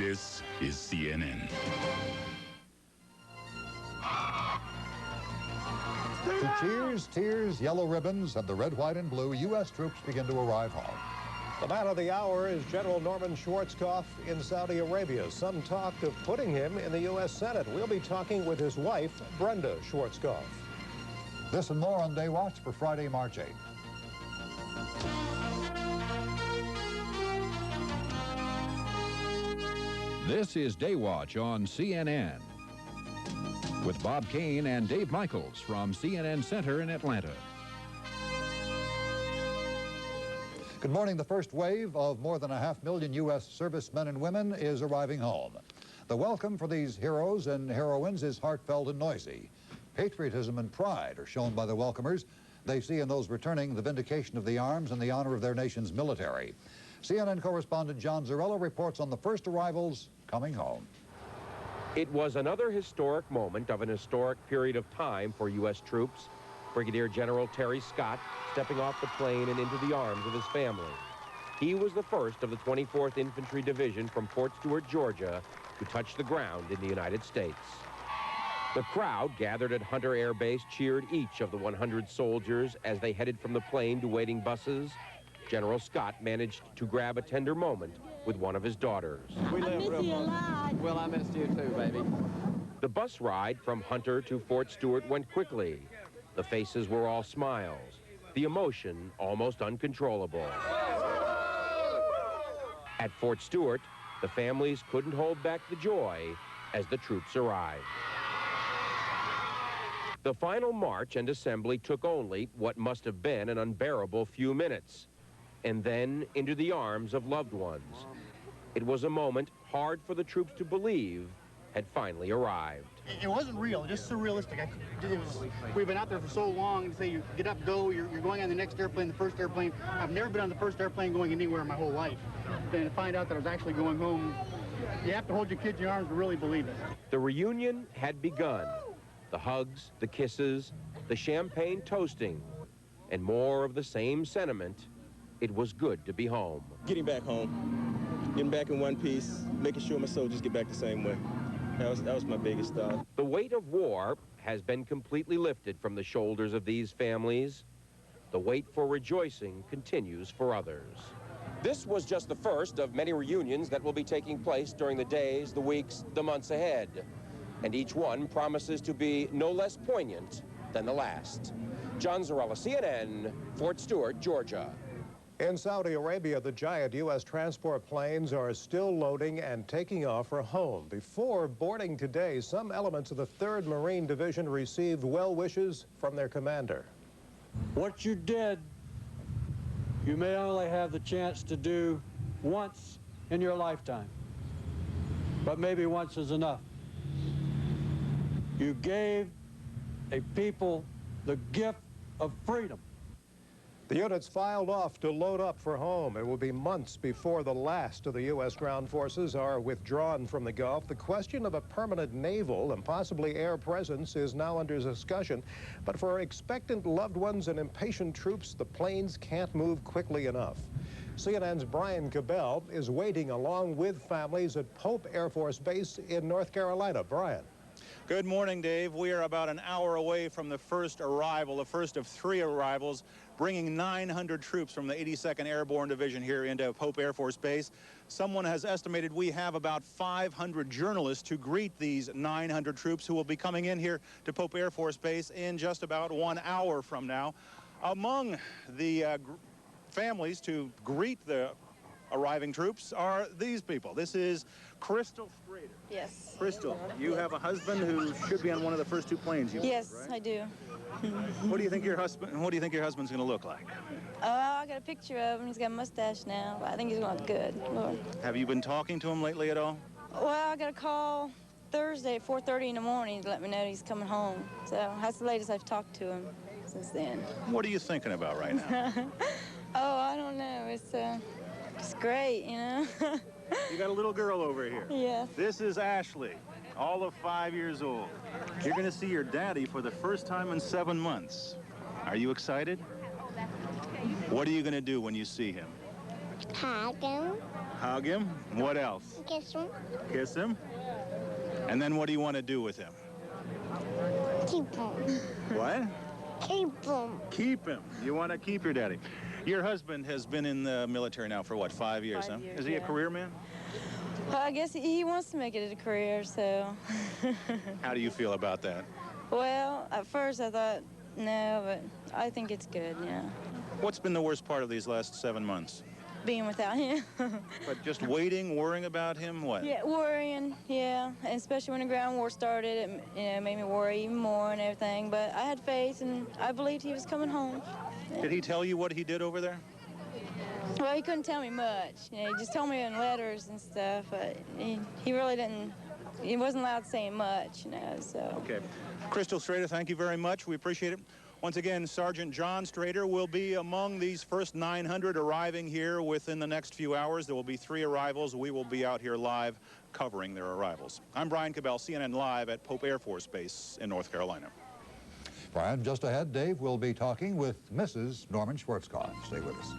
This is CNN. To cheers, tears, yellow ribbons, and the red, white, and blue, U.S. troops begin to arrive home. The man of the hour is General Norman Schwarzkopf in Saudi Arabia. Some talk of putting him in the U.S. Senate. We'll be talking with his wife, Brenda Schwarzkopf. This and more on DayWatch for Friday, March 8th. This is DayWatch on CNN with Bob Kane and Dave Michaels from CNN Center in Atlanta. Good morning. The first wave of more than 500,000 U.S. servicemen and women is arriving home. The welcome for these heroes and heroines is heartfelt and noisy. Patriotism and pride are shown by the welcomers. They see in those returning the vindication of the arms and the honor of their nation's military. CNN correspondent John Zarella reports on the first arrivals coming home. It was another historic moment of an historic period of time for U.S. troops. Brigadier General Terry Scott stepping off the plane and into the arms of his family. He was the first of the 24th Infantry Division from Fort Stewart, Georgia, to touch the ground in the United States. The crowd gathered at Hunter Air Base cheered each of the 100 soldiers as they headed from the plane to waiting buses. General Scott managed to grab a tender moment with one of his daughters. I miss you a lot. Well, I missed you too, baby. The bus ride from Hunter to Fort Stewart went quickly. The faces were all smiles, the emotion almost uncontrollable. At Fort Stewart, the families couldn't hold back the joy as the troops arrived. The final march and assembly took only what must have been an unbearable few minutes, and then into the arms of loved ones. It was a moment hard for the troops to believe had finally arrived. It wasn't real, just surrealistic. We've been out there for so long, and say you get up, go, you're going on the next airplane, the first airplane. I've never been on the first airplane going anywhere in my whole life. Then to find out that I was actually going home, you have to hold your kids in your arms to really believe it. The reunion had begun. The hugs, the kisses, the champagne toasting, and more of the same sentiment. It was good to be home. Getting back home, getting back in one piece, making sure my soldiers get back the same way. That was my biggest thought. The weight of war has been completely lifted from the shoulders of these families. The wait for rejoicing continues for others. This was just the first of many reunions that will be taking place during the days, the weeks, the months ahead. And each one promises to be no less poignant than the last. John Zarella, CNN, Fort Stewart, Georgia. In Saudi Arabia, the giant U.S. transport planes are still loading and taking off for home. Before boarding today, some elements of the 3rd Marine Division received well wishes from their commander. What you did, you may only have the chance to do once in your lifetime, but maybe once is enough. You gave a people the gift of freedom. The units filed off to load up for home. It will be months before the last of the U.S. ground forces are withdrawn from the Gulf. The question of a permanent naval and possibly air presence is now under discussion. But for expectant loved ones and impatient troops, the planes can't move quickly enough. CNN's Brian Cabell is waiting along with families at Pope Air Force Base in North Carolina. Brian. Good morning, Dave. We are about an hour away from the first arrival, the first of 3 arrivals, bringing 900 troops from the 82nd Airborne Division here into Pope Air Force Base. Someone has estimated we have about 500 journalists to greet these 900 troops who will be coming in here to Pope Air Force Base in just about 1 hour from now. Among the families to greet the arriving troops are these people. This is Crystal Schrader. Yes. Crystal, you have a husband who should be on one of the first 2 planes you Yes, board, right? I do. What do you think your husband's going to look like? I got a picture of him. He's got a mustache now, but I think he's going to look good. Lord. Have you been talking to him lately at all? Well, I got a call Thursday at 4:30 in the morning to let me know he's coming home. So that's the latest I've talked to him since then. What are you thinking about right now? Oh, I don't know. It's great, you know. You got a little girl over here. Yes. This is Ashley, all of 5 years old. You're going to see your daddy for the first time in 7 months. Are you excited? What are you going to do when you see him? Hug him. Hug him? What else? Kiss him. Kiss him? And then what do you want to do with him? Keep him. What? Keep him. Keep him. You want to keep your daddy. Your husband has been in the military now for what, 5 years, 5 years, Is he a career man? Well, I guess he wants to make it a career, so. How do you feel about that? Well, at first I thought, no, but I think it's good, yeah. What's been the worst part of these last 7 months? Being without him. But just waiting, worrying about him, what? Yeah, worrying, yeah. And especially when the ground war started, it made me worry even more and everything. But I had faith, and I believed he was coming home. Did he tell you what he did over there? Well, he couldn't tell me much. He just told me in letters and stuff. But he really didn't. He wasn't allowed to say much, so. Okay. Crystal Strader, thank you very much. We appreciate it. Once again, Sergeant John Strader will be among these first 900 arriving here within the next few hours. There will be 3 arrivals. We will be out here live covering their arrivals. I'm Brian Cabell, CNN Live at Pope Air Force Base in North Carolina. Brian, just ahead, Dave will be talking with Mrs. Norman Schwarzkopf. Stay with us.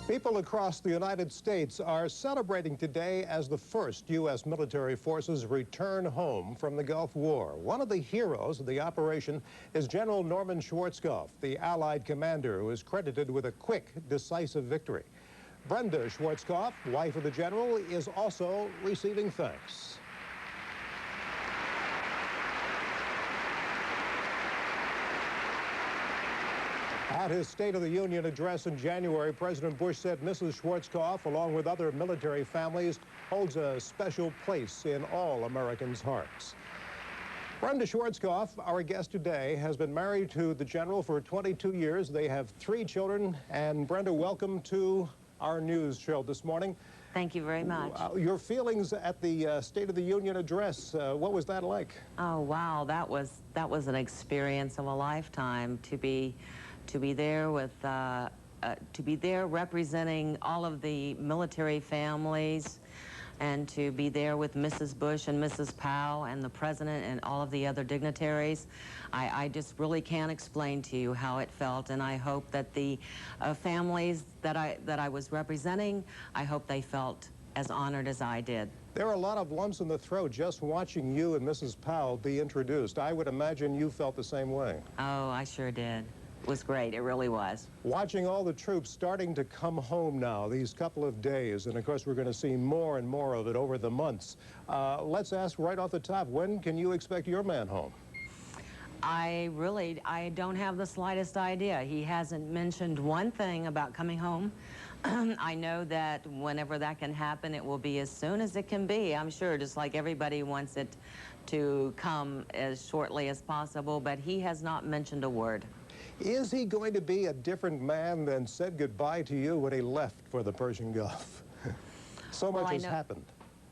People across the United States are celebrating today as the first U.S. military forces return home from the Gulf War. One of the heroes of the operation is General Norman Schwarzkopf, the Allied commander who is credited with a quick, decisive victory. Brenda Schwarzkopf, wife of the general, is also receiving thanks. At his State of the Union address in January, President Bush said Mrs. Schwarzkopf, along with other military families, holds a special place in all Americans' hearts. Brenda Schwarzkopf, our guest today, has been married to the general for 22 years. They have 3 children. And Brenda, welcome to our news show this morning. Thank you very much. Your feelings at the State of the Union address, what was that like? Oh, wow, that was an experience of a lifetime to be there with to be there representing all of the military families, and to be there with Mrs. Bush and Mrs. Powell and the president and all of the other dignitaries. I just really can't explain to you how it felt, and I hope that the families that I was representing, I hope they felt as honored as I did. There are a lot of lumps in the throat just watching you and Mrs. Powell be introduced. I would imagine you felt the same way. Oh, I sure did. It was great. It really was. Watching all the troops starting to come home now, these couple of days, and of course we're going to see more and more of it over the months. Let's ask right off the top, when can you expect your man home? I don't have the slightest idea. He hasn't mentioned one thing about coming home. I know that whenever that can happen, it will be as soon as it can be, I'm sure, just like everybody wants it to come as shortly as possible, but he has not mentioned a word. Is he going to be a different man than said goodbye to you when he left for the Persian Gulf? So much has happened.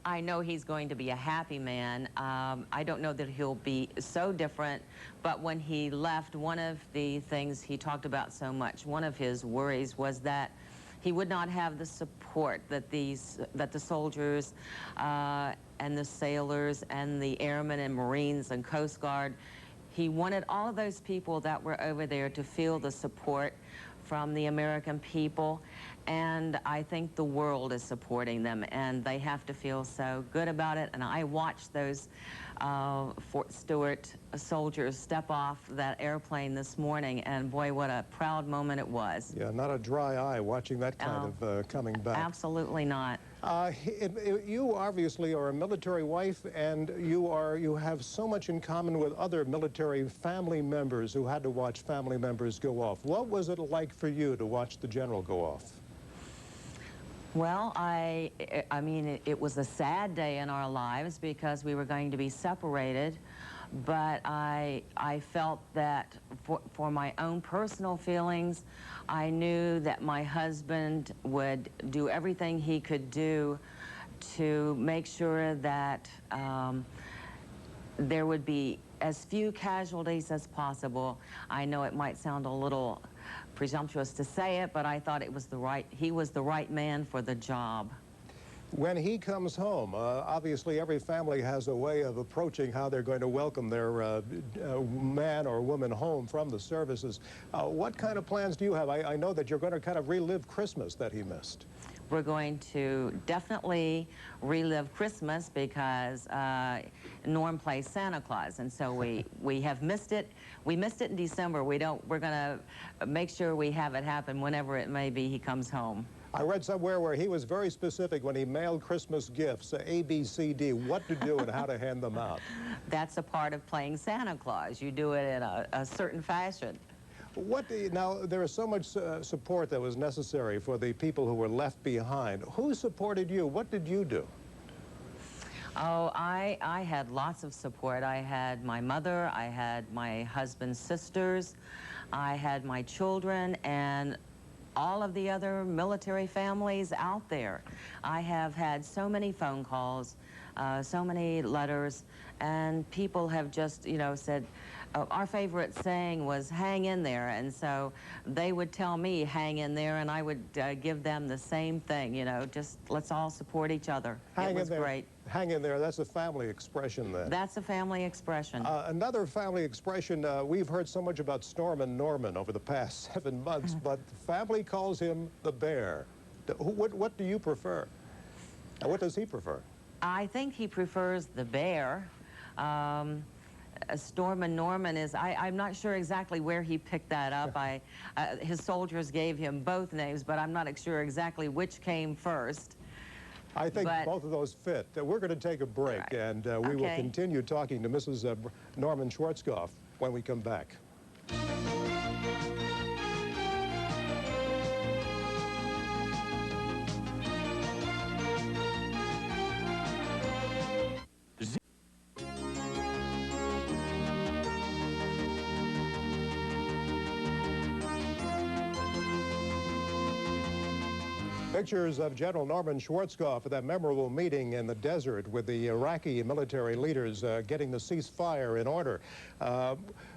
I know he's going to be a happy man. I don't know that he'll be so different, but when he left, one of the things he talked about so much, one of his worries was that he would not have the support that the soldiers and the sailors and the airmen and Marines and Coast Guard. He wanted all of those people that were over there to feel the support from the American people, and I think the world is supporting them, and they have to feel so good about it. And I watched those Fort Stewart soldiers step off that airplane this morning, and boy, what a proud moment it was. Yeah, not a dry eye watching that kind of coming back. Absolutely not. You obviously are a military wife, and you have so much in common with other military family members who had to watch family members go off. What was it like for you to watch the general go off? Well, I mean, it was a sad day in our lives because we were going to be separated, but I felt that for my own personal feelings, I knew that my husband would do everything he could do to make sure that there would be as few casualties as possible. I know it might sound a little presumptuous to say it, but I thought he was the right man for the job. When he comes home, obviously every family has a way of approaching how they're going to welcome their man or woman home from the services. What kind of plans do you have? I know that you're going to kind of relive Christmas that he missed. We're going to definitely relive Christmas because Norm plays Santa Claus, and so we have missed it. We missed it in December. We're going to make sure we have it happen whenever it may be he comes home. I read somewhere where he was very specific when he mailed Christmas gifts, A, B, C, D, what to do and how to hand them out. That's a part of playing Santa Claus. You do it in a certain fashion. Now, there is so much support that was necessary for the people who were left behind. Who supported you? What did you do? Oh, I had lots of support. I had my mother, I had my husband's sisters, I had my children, and all of the other military families out there. I have had so many phone calls, so many letters, and people have just, you know, said, our favorite saying was hang in there, and so they would tell me hang in there, and I would give them the same thing, you know, just let's all support each other. It was great. Hang in there, that's a family expression then. That's a family expression. Another family expression, we've heard so much about Storm and Norman over the past 7 months, but family calls him the Bear. What do you prefer? And what does he prefer? I think he prefers the Bear. Storm and Norman is, I'm not sure exactly where he picked that up. His soldiers gave him both names, but I'm not sure exactly which came first. I think both of those fit. We're going to take a break, right, and we will continue talking to Mrs. Norman Schwarzkopf when we come back. Pictures of General Norman Schwarzkopf at that memorable meeting in the desert with the Iraqi military leaders getting the ceasefire in order.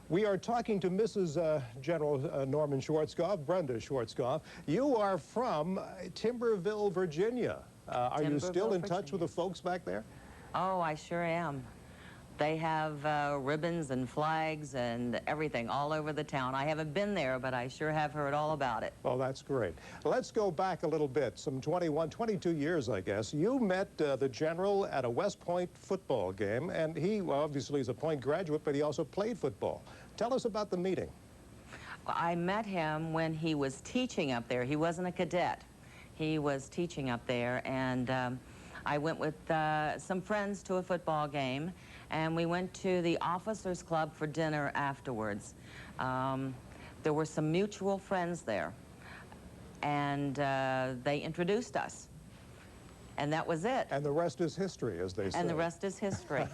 We are talking to Mrs. General Norman Schwarzkopf, Brenda Schwarzkopf. You are from Timberville, Virginia. Are you still in touch with the folks back there? Oh, I sure am. They have ribbons and flags and everything all over the town. I haven't been there, but I sure have heard all about it. Oh, that's great. Let's go back a little bit, some 22 years, I guess. You met the general at a West Point football game, and he obviously is a Point graduate, but he also played football. Tell us about the meeting. Well, I met him when he was teaching up there. He wasn't a cadet. He was teaching up there, and I went with some friends to a football game, and we went to the Officers Club for dinner afterwards. There were some mutual friends there, and they introduced us. And that was it. And the rest is history, as they say. And the rest is history.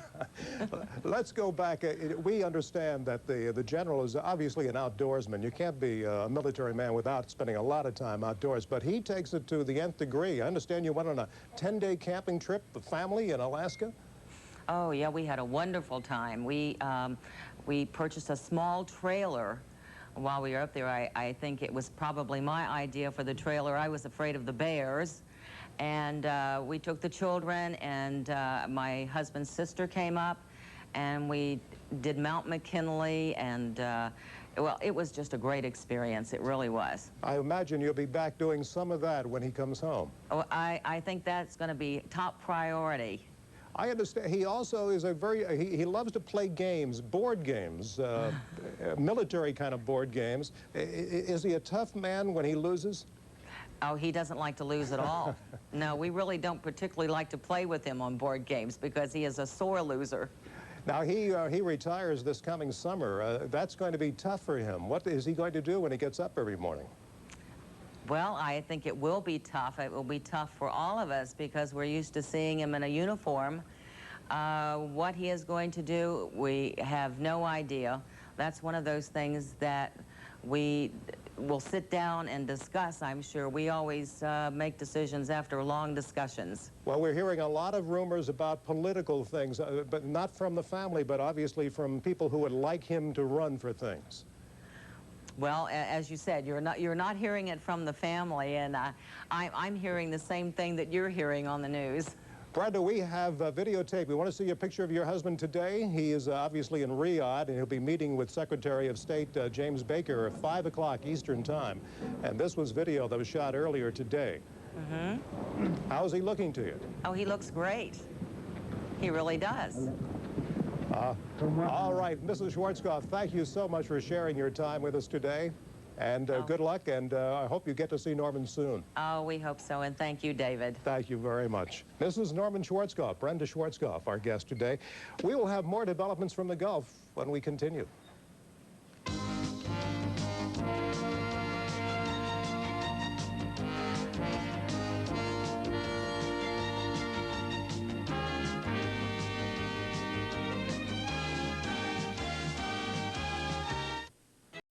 Let's go back. We understand that the general is obviously an outdoorsman. You can't be a military man without spending a lot of time outdoors, but he takes it to the nth degree. I understand you went on a 10-day camping trip, the family in Alaska? Oh, yeah, we had a wonderful time. We purchased a small trailer while we were up there. I think it was probably my idea for the trailer. I was afraid of the bears. And we took the children, and my husband's sister came up, and we did Mount McKinley, and well, it was just a great experience. It really was. I imagine you'll be back doing some of that when he comes home. Oh, I think that's going to be top priority. I understand. He also is he loves to play games, board games, military kind of board games. Is he a tough man when he loses? Oh, he doesn't like to lose at all. No, we really don't particularly like to play with him on board games because he is a sore loser. Now, he retires this coming summer. That's going to be tough for him. What is he going to do when he gets up every morning? Well, I think it will be tough. It will be tough for all of us because we're used to seeing him in a uniform. What he is going to do, we have no idea. That's one of those things that we will sit down and discuss, I'm sure. We always make decisions after long discussions. Well, we're hearing a lot of rumors about political things, but not from the family, but obviously from people who would like him to run for things. Well, as you said, you're not hearing it from the family, and I'm hearing the same thing that you're hearing on the news. Brenda, we have videotape. We want to see a picture of your husband today. He is obviously in Riyadh, and he'll be meeting with Secretary of State James Baker at 5 o'clock Eastern Time. And this was video that was shot earlier today. Mm-hmm. How's he looking to you? Oh, he looks great. He really does. All right, Mrs. Schwarzkopf, thank you so much for sharing your time with us today. And good luck, and I hope you get to see Norman soon. Oh, we hope so, and thank you, David. Thank you very much. Mrs. Norman Schwarzkopf, Brenda Schwarzkopf, our guest today. We will have more developments from the Gulf when we continue.